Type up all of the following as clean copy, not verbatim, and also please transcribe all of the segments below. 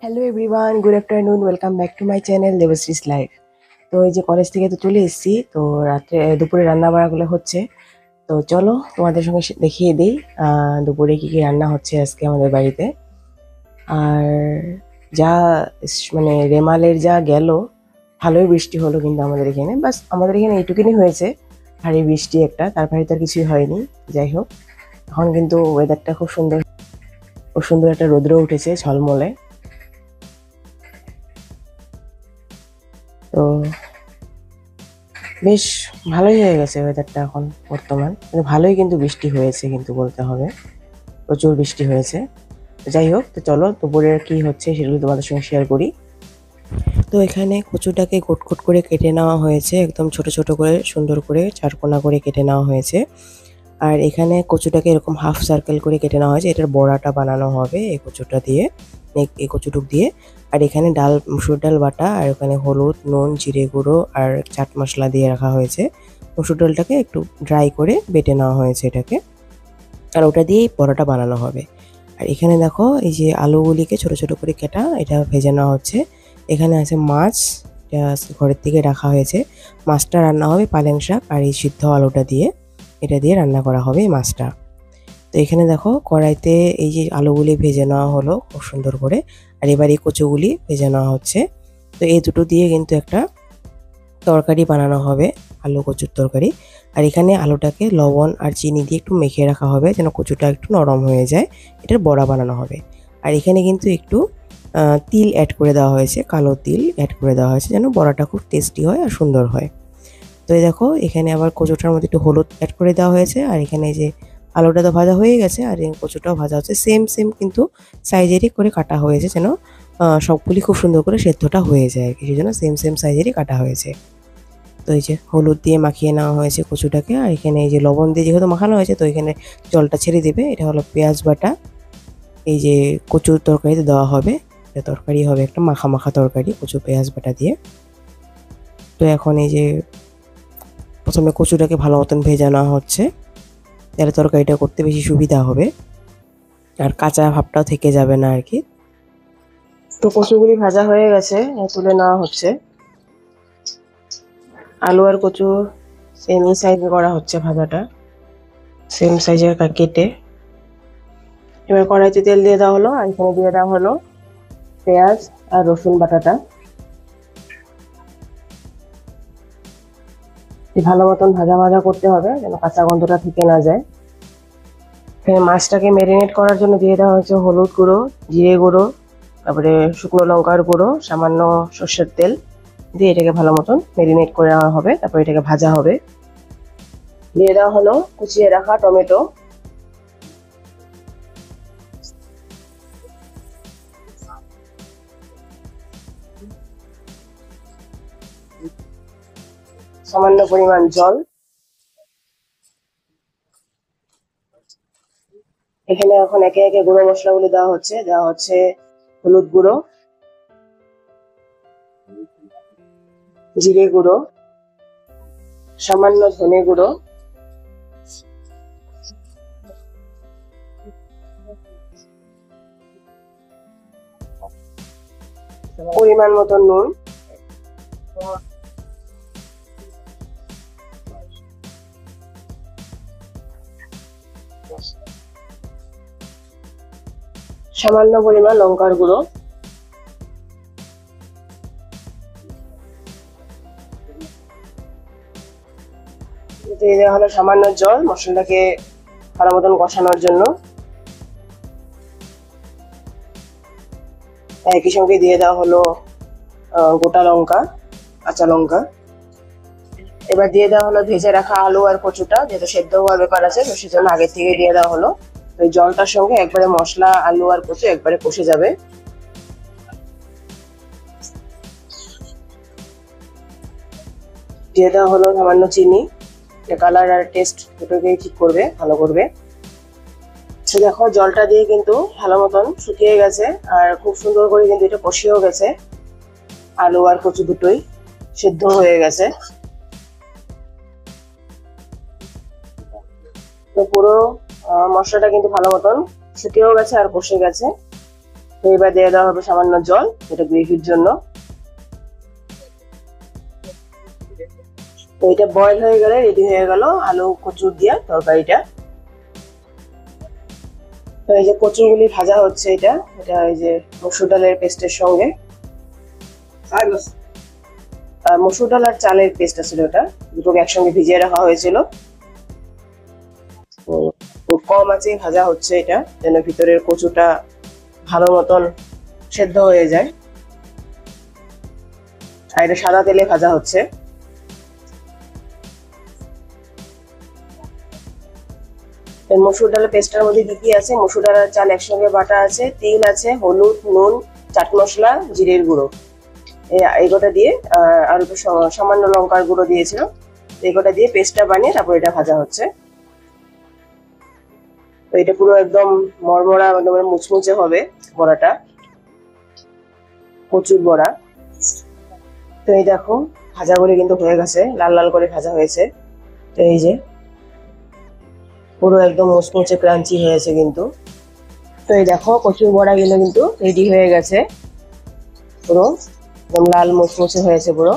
Hello everyone, good afternoon, welcome back to my channel Debashree's life. তো এই যে college থেকে তো চলে এসেছি, তো রাত্রে দুপুরে রান্না বান্নাগুলো হচ্ছে। তো চলো তোমাদের সঙ্গে দেখিয়ে দিই দুপুরে কি কি রান্না হচ্ছে আজকে আমাদের বাড়িতে। আর যা মানে রেমালের যা গেল, ভালোই বৃষ্টি হলো কিন্তু আমাদের এখানে, বাস আমাদের এখানে এইটুকুনি হয়েছে, ভারী বৃষ্টি একটা, তারপরে তো আর কিছুই হয়নি। যাই হোক, এখন কিন্তু ওয়েদারটা খুব সুন্দর, খুব সুন্দর একটা রৌদ্র উঠেছে ঝলমলে। তো বেশ ভালোই হয়ে গেছে ওয়েদারটা এখন বর্তমান, কিন্তু ভালোই কিন্তু বৃষ্টি হয়েছে কিন্তু বলতে হবে, প্রচুর বৃষ্টি হয়েছে। যাই হোক, তো চলো দুপুরের কি হচ্ছে সেগুলো তোমাদের সঙ্গে শেয়ার করি। তো এখানে কচুটাকে গোট করে কেটে নেওয়া হয়েছে, একদম ছোট ছোট করে সুন্দর করে চারকোনা করে কেটে নেওয়া হয়েছে। আর এখানে কচুটাকে এরকম হাফ সার্কেল করে কেটে নেওয়া হয়েছে, এটার বড়াটা বানানো হবে এই কচুটা দিয়ে, এই কচুটুক দিয়ে। আর এখানে ডাল, মুসুর ডাল বাটা, আর ওখানে হলুদ, নুন, জিরে গুঁড়ো আর চাট মশলা দিয়ে রাখা হয়েছে। মুসুর ডালটাকে একটু ড্রাই করে বেটে নেওয়া হয়েছে এটাকে, আর ওটা দিয়েই বড়াটা বানানো হবে। আর এখানে দেখো এই যে আলুগুলিকে ছোট ছোট করে কাটা, এটা ভেজে নেওয়া হচ্ছে। এখানে আছে মাছ, এটা ঘরের থেকে রাখা হয়েছে। মাছটা রান্না হবে পালং শাক আর এই সিদ্ধ আলুটা দিয়ে, এটা দিয়ে রান্না করা হবে এই মাছটা। তো এখানে দেখো কড়াইতে এই যে আলুগুলি ভেজে নেওয়া হলো খুব সুন্দর করে, আর এবার এই কচুগুলি ভেজে নেওয়া হচ্ছে। তো এই দুটো দিয়ে কিন্তু একটা তরকারি বানানো হবে, আলু কচুর তরকারি। আর এখানে আলুটাকে লবণ আর চিনি দিয়ে একটু মেখে রাখা হবে যেন কচুটা একটু নরম হয়ে যায়, এটার বড়া বানানো হবে। আর এখানে কিন্তু একটু তিল অ্যাড করে দেওয়া হয়েছে, কালো তিল অ্যাড করে দেওয়া হয়েছে যেন বড়াটা খুব টেস্টি হয় আর সুন্দর হয়। তো এই দেখো এখানে আবার কচুটার মধ্যে একটু হলুদ অ্যাড করে দেওয়া হয়েছে। আর এখানে যে আলুটা তো ভাজা হয়ে গেছে, আর এই কচুটাও ভাজা হচ্ছে, সেম সেম কিন্তু সাইজেরই করে কাটা হয়েছে যেন সবগুলি খুব সুন্দর করে সেদ্ধটা হয়ে যায় আর কি, সেই জন্য সেম সেম সাইজেরই কাটা হয়েছে। তো এই যে হলুদ দিয়ে মাখিয়ে নেওয়া হয়েছে কচুটাকে, আর এখানে এই যে লবণ দিয়ে যেহেতু মাখানো হয়েছে, তো এখানে জলটা ছেড়ে দেবে। এটা হলো পেঁয়াজ বাটা, এই যে কচুর তরকারিতে দেওয়া হবে। এটা তরকারি হবে একটা মাখা মাখা তরকারি কচু পেঁয়াজ বাটা দিয়ে। তো এখন এই যে প্রথমে কচুটাকে ভালো মতন ভেজে নেওয়া হচ্ছে, তাহলে তরকারিটা করতে বেশি সুবিধা হবে আর কাঁচা ভাবটাও থেকে যাবে না আর কি। তো কচুগুলি ভাজা হয়ে গেছে, তুলে নেওয়া হচ্ছে। আলু আর কচু সেম সাইজে করা হচ্ছে ভাজাটা, সেম সাইজের কেটে। এবার কড়াইতে তেল দিয়ে দেওয়া হলো, আর এখানে দিয়ে দেওয়া হলো পেঁয়াজ আর রসুন বাটাটা। ভালো মতন ভাজা ভাজা করতে হবে যেন কাঁচা গন্ধটা থেকে না যায়। মাছটাকে ম্যারিনেট করার জন্য দিয়ে দেওয়া হয়েছে হলুদ গুঁড়ো, জিরে গুঁড়ো, তারপরে শুকনো লঙ্কার গুঁড়ো, সামান্য সর্ষের তেল দিয়ে এটাকে ভালো মতন ম্যারিনেট করে নেওয়া হবে, তারপর এটাকে ভাজা হবে। দিয়ে দেওয়া হলো কুচিয়ে রাখা টমেটো, সামান্য পরিমাণ জল। এখানে এখন একে একে গুঁড়ো মশলাগুলি দেওয়া হচ্ছে হলুদ গুঁড়ো, জিরে গুঁড়ো, সামান্য ধনে গুঁড়ো, পরিমাণ মতো নুন, সামান্য পরিমাণ লঙ্কার গুঁড়ো, দিয়ে দেওয়া হলো সামান্য জল মশলাটাকে ভালো মতন কষানোর জন্য। একই সঙ্গে দিয়ে দেওয়া হলো গোটা লঙ্কা, কাঁচা লঙ্কা। এবার দিয়ে দেওয়া হলো ভেজে রাখা আলু আর কচুটা, যেহেতু সেদ্ধ হওয়ার ব্যাপার আছে তো সেজন্য আগে থেকে দিয়ে দেওয়া হলো। ওই জলটার সঙ্গে একবারে মশলা, আলু আর কচু একবারে কষে যাবে। দিয়ে দেওয়া হলো সামান্য চিনি, কালার আর টেস্ট দুটোকেই ঠিক করবে, ভালো করবে। তো দেখো জলটা দিয়ে কিন্তু ভালো মতন শুকিয়ে গেছে, আর খুব সুন্দর করে কিন্তু এটা কষিয়েও গেছে, আলু আর কচু দুটোই সিদ্ধ হয়ে গেছে। তো পুরো মশলাটা কিন্তু ভালো মতন শুকিয়েও গেছে আর কষে গেছে। তো এবার দিয়ে দেওয়া হবে সামান্য জল, এটা গ্রেভির জন্য। তো এটা বয়েল হয়ে গেলে রেডি হয়ে গেল আলু কচুর দিয়ে তরকারিটা। তো এই যে কচুরগুলি ভাজা হচ্ছে, এটা এটা এই যে মসুর ডালের পেস্টের সঙ্গে, মসুর ডাল আর চালের পেস্ট ছিল, ওটা দুটোকে একসঙ্গে ভিজিয়ে রাখা হয়েছিল। তো কম আঁচে ভাজা হচ্ছে এটা, যেন ভিতরের কচুটা ভালো মতন সেদ্ধ হয়ে যায়। আর এটা সাদা তেলে ভাজা হচ্ছে। মসুর ডালের পেস্টের মধ্যে কি কি আছে? মসুর ডাল আর চাল একসঙ্গে বাটা আছে, তেল আছে, হলুদ, নুন, চাট মশলা, জিরের গুঁড়ো, এই গোটা দিয়ে আর একটু সামান্য লঙ্কার গুঁড়ো দিয়েছিল। এই গোটা দিয়ে পেস্টটা বানিয়ে তারপর এটা ভাজা হচ্ছে। তো এটা পুরো একদম মরমরা, একদম মুচমুচে হবে বড়াটা, কচুর বড়া। তো এই দেখো ভাজাগুলি কিন্তু হয়ে গেছে, লাল লাল করে ভাজা হয়েছে। তো এই যে পুরো একদম মুচমুচে ক্রাঞ্চি হয়েছে কিন্তু। তো এই দেখো কচুর বড়া গুলো কিন্তু রেডি হয়ে গেছে, পুরো একদম লাল মুচমুচে হয়েছে পুরো।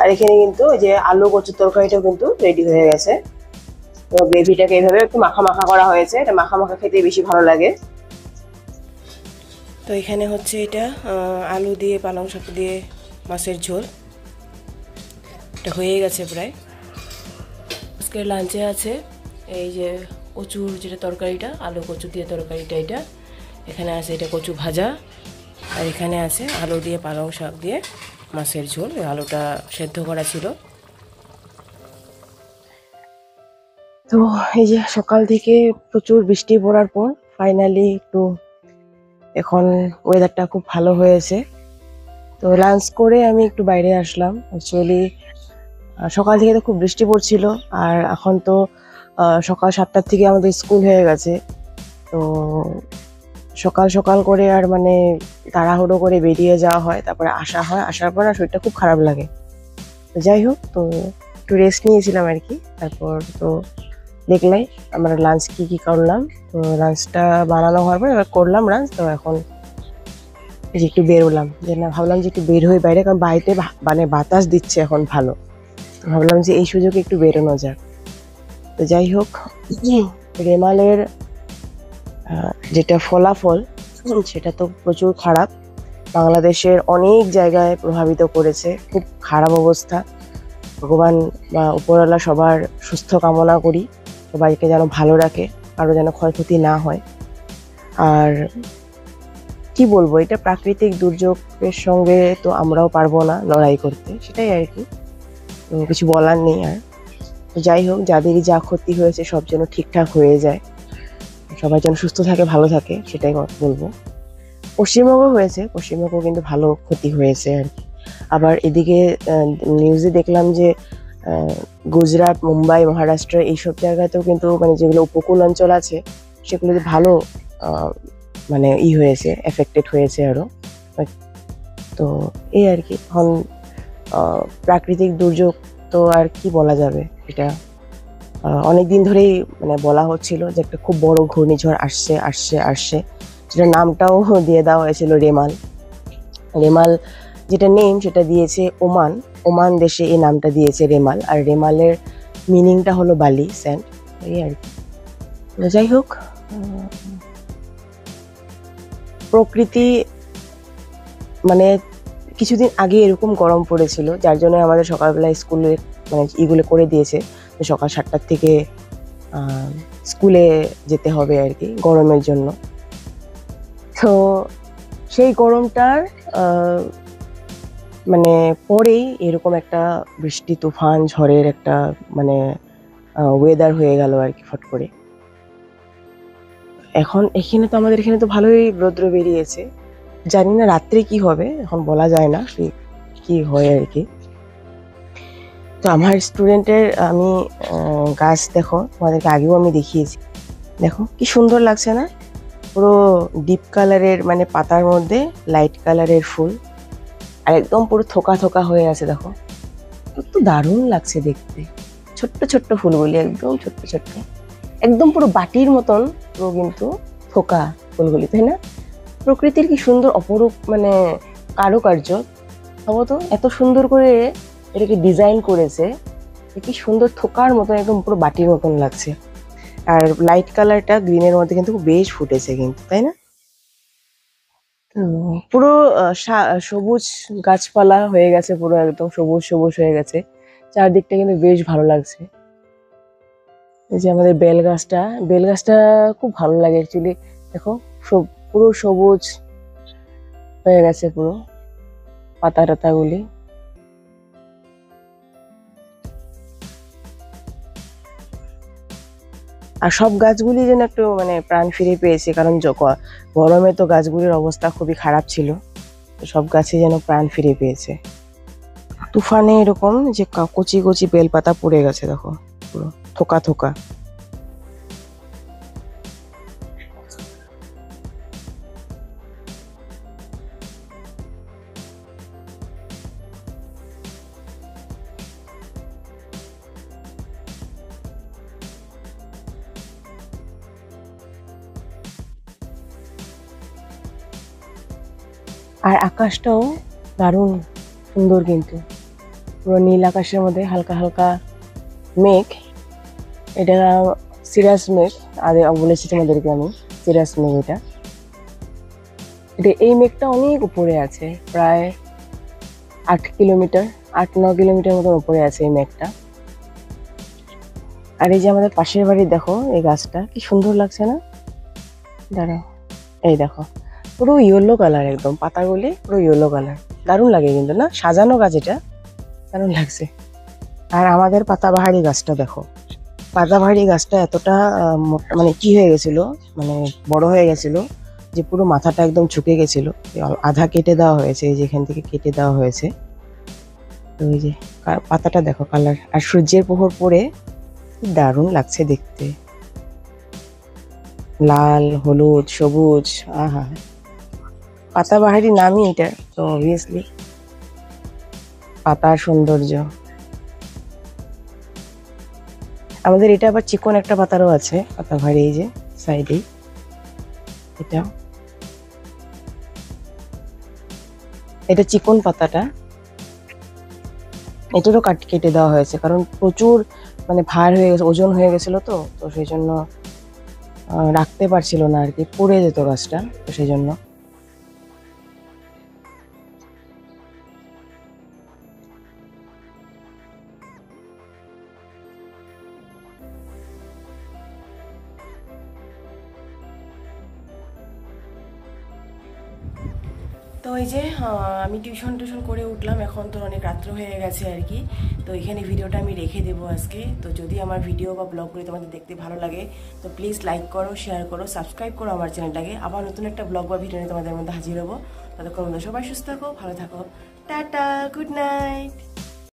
আর এখানে কিন্তু ওই যে আলু কচুর তরকারিটাও কিন্তু রেডি হয়ে গেছে। তো গ্রেভিটাকে এইভাবে একটু মাখা মাখা করা হয়েছে, এটা মাখা মাখা খেতে বেশি ভালো লাগে। তো এখানে হচ্ছে এটা আলু দিয়ে পালং শাক দিয়ে মাছের ঝোল, এটা হয়ে গেছে প্রায়। আজকের লাঞ্চে আছে এই যে কচুর যেটা তরকারিটা, আলু কচু দিয়ে তরকারিটা, এটা এখানে আছে এটা কচু ভাজা, আর এখানে আছে আলু দিয়ে পালং শাক দিয়ে মাছের ঝোল। আলুটা সেদ্ধ করা ছিল। তো এই যে সকাল থেকে প্রচুর বৃষ্টি পড়ার পর ফাইনালি একটু এখন ওয়েদারটা খুব ভালো হয়েছে। তো লাঞ্চ করে আমি একটু বাইরে আসলাম। অ্যাকচুয়ালি সকাল থেকে তো খুব বৃষ্টি পড়ছিল, আর এখন তো সকাল 7টার থেকে আমাদের স্কুল হয়ে গেছে। তো সকাল সকাল করে আর মানে তাড়াহুড়ো করে বেরিয়ে যাওয়া হয়, তারপরে আসা হয়, আসার পর আর শরীরটা খুব খারাপ লাগে। তো যাই হোক, তো একটু রেস্ট নিয়েছিলাম আর কি। তারপর তো দেখলাই আমরা লাঞ্চ কি করলাম। তো লাঞ্চটা বানানো হওয়ার পর এবার করলাম লাঞ্চ। তো এখন যে একটু বেরোলাম, যে না ভাবলাম যে একটু বের হয়ে বাইরে, কারণ বাড়িতে মানে বাতাস দিচ্ছে এখন ভালো। ভাবলাম যে এই সুযোগে একটু বেরোনো যাক। তো যাই হোক, রেমালের যেটা ফলাফল সেটা তো প্রচুর খারাপ, বাংলাদেশের অনেক জায়গায় প্রভাবিত করেছে, খুব খারাপ অবস্থা। ভগবান বা উপরওয়ালা সবার সুস্থ কামনা করি, সবাইকে যেন ভালো রাখে, কারো যেন ক্ষয়ক্ষতি না হয়। আর কি বলবো, এটা প্রাকৃতিক দুর্যোগের সঙ্গে তো আমরাও পারবো না লড়াই করতে, সেটাই আর কি। তো কিছু বলার নেই আর। তো যাই হোক, যাদেরই যা ক্ষতি হয়েছে সব যেন ঠিকঠাক হয়ে যায়, সবাই যেন সুস্থ থাকে, ভালো থাকে, সেটাই বলবো। পশ্চিমবঙ্গ হয়েছে, পশ্চিমবঙ্গ কিন্তু ভালো ক্ষতি হয়েছে আর কি। আবার এদিকে নিউজে দেখলাম যে গুজরাট, মুম্বাই, মহারাষ্ট্র এইসব জায়গাতেও কিন্তু মানে যেগুলো উপকূল অঞ্চল আছে সেগুলোতে ভালো মানে হয়েছে, এফেক্টেড হয়েছে আরো। তো এই আর কি। এখন প্রাকৃতিক দুর্যোগ তো আর কি বলা যাবে, এটা অনেকদিন ধরেই মানে বলা হচ্ছিল যে একটা খুব বড় ঘূর্ণিঝড় আসছে আসছে আসছে, যেটা নামটাও দিয়ে দেওয়া হয়েছিল রেমাল। রেমাল যেটা নেম সেটা দিয়েছে ওমান, ওমান দেশে এই নামটা দিয়েছে রেমাল। আর রেমালের মিনিংটা হলো বালি, স্যান্ড, এই আর কি। যাই হোক, প্রকৃতি মানে কিছুদিন আগে এরকম গরম পড়েছিল, যার জন্য আমাদের সকালবেলা স্কুলে মানে ইগুলো করে দিয়েছে যে সকাল 7টার থেকে স্কুলে যেতে হবে আর কি, গরমের জন্য। তো সেই গরমটার মানে পরেই এরকম একটা বৃষ্টি, তুফান, ঝড়ের একটা মানে ওয়েদার হয়ে গেল আর কি ফট করে। এখন এখানে তো আমাদের এখানে তো ভালোই রৌদ্র বেরিয়েছে, জানি না রাত্রে কি হবে, এখন বলা যায় না কি হয় আর কি। তো আমার স্টুডেন্টের আমি গাছ দেখো, তোমাদেরকে আগেও আমি দেখিয়েছি, দেখো কি সুন্দর লাগছে না, পুরো ডিপ কালারের মানে পাতার মধ্যে লাইট কালারের ফুল, আর একদম পুরো থোকা থোকা হয়ে আছে, দেখো কত দারুণ লাগছে দেখতে। ছোট্ট ছোট্ট ফুলগুলি, একদম ছোট্ট ছোট্ট, একদম পুরো বাটির মতন পুরো কিন্তু থোকা। ফুলগুলি, তাই না? প্রকৃতির কি সুন্দর অপরূপ মানে কারুকার্য, ভাবো তো, এত সুন্দর করে এটাকে ডিজাইন করেছে, কি সুন্দর থোকার মতন, একদম পুরো বাটির মতন লাগছে। আর লাইট কালারটা গ্রিনের মধ্যে কিন্তু বেশ ফুটেছে কিন্তু, তাই না? পুরো সবুজ গাছপালা হয়ে গেছে, পুরো একদম সবুজ সবুজ হয়ে গেছে, চারদিকটা কিন্তু বেশ ভালো লাগছে। এই যে আমাদের বেল গাছটা খুব ভালো লাগে অ্যাকচুয়ালি। দেখো, পুরো সবুজ হয়ে গেছে পুরো পাতা টাতা গুলি। আর সব গাছগুলি যেন একটু মানে প্রাণ ফিরে পেয়েছে, কারণ গরমে তো গাছগুলির অবস্থা খুবই খারাপ ছিল, তো সব গাছই যেন প্রাণ ফিরে পেয়েছে। তুফানে এরকম যে কচি কচি বেলপাতা পড়ে গেছে, দেখো পুরো থোকা থোকা। আর আকাশটাও দারুণ সুন্দর কিন্তু, পুরো নীল আকাশের মধ্যে হালকা হালকা মেঘ। এটা সিরাস মেঘ, আগে বলেছি তোমাদেরকে আমি, সিরাস মেঘ এটা। এই মেঘটা অনেক উপরে আছে, প্রায় 8 কিলোমিটার, 8-9 কিলোমিটার মতন উপরে আছে এই মেঘটা। আর এই যে আমাদের পাশের বাড়ি, দেখো এই গাছটা কি সুন্দর লাগছে না? দাঁড়াও, এই দেখো পুরো ইয়েলো কালার, একদম পাতাগুলি পুরো ইয়েলো কালার, দারুণ লাগে কিন্তু না? সাজানো গাছ এটা, দারুণ লাগছে। আর আমাদের পাতাবাহারি গাছটা দেখো, পাতাবাহারি গাছটা এতটা মানে কি হয়ে গেছিল, মানে বড় হয়ে গেছিল যে পুরো মাথাটা একদম ঝুঁকে গেছিল, আধা কেটে দেওয়া হয়েছে, এই যে এখান থেকে কেটে দেওয়া হয়েছে। তো এই যে পাতাটা দেখো কালার, আর সূর্যের প্রহর পড়ে দারুণ লাগছে দেখতে, লাল হলুদ সবুজ, আহা। পাতাবাহারি নামই এটা, তো অবভিয়াসলি পাতার সৌন্দর্য। আমাদের এটা আবার চিকন একটা পাতারও আছে, পাতাবাহারি, এই যে সাইডে এটা, এটা চিকন পাতাটা, এটারও কেটে দেওয়া হয়েছে, কারণ প্রচুর মানে ভার হয়ে গেছে, ওজন হয়ে গেছিল, তো তো সেই জন্য রাখতে পারছিল না আর কি, পড়ে যেত গাছটা, তো সেই জন্য। তো এই যে আমি টিউশন করে উঠলাম, এখন তো অনেক রাত্র হয়ে গেছে আর কি। তো এখানে ভিডিওটা আমি রেখে দেবো আজকে। তো যদি আমার ভিডিও বা ব্লগগুলি তোমাদের দেখতে ভালো লাগে, তো প্লিজ লাইক করো, শেয়ার করো, সাবস্ক্রাইব করো আমার চ্যানেলটাকে। আবার নতুন একটা ব্লগ বা ভিডিও নিয়ে তোমাদের মধ্যে হাজির হবো। ততক্ষণ সবাই সুস্থ থাকো, ভালো থাকো, টাটা, গুড নাইট।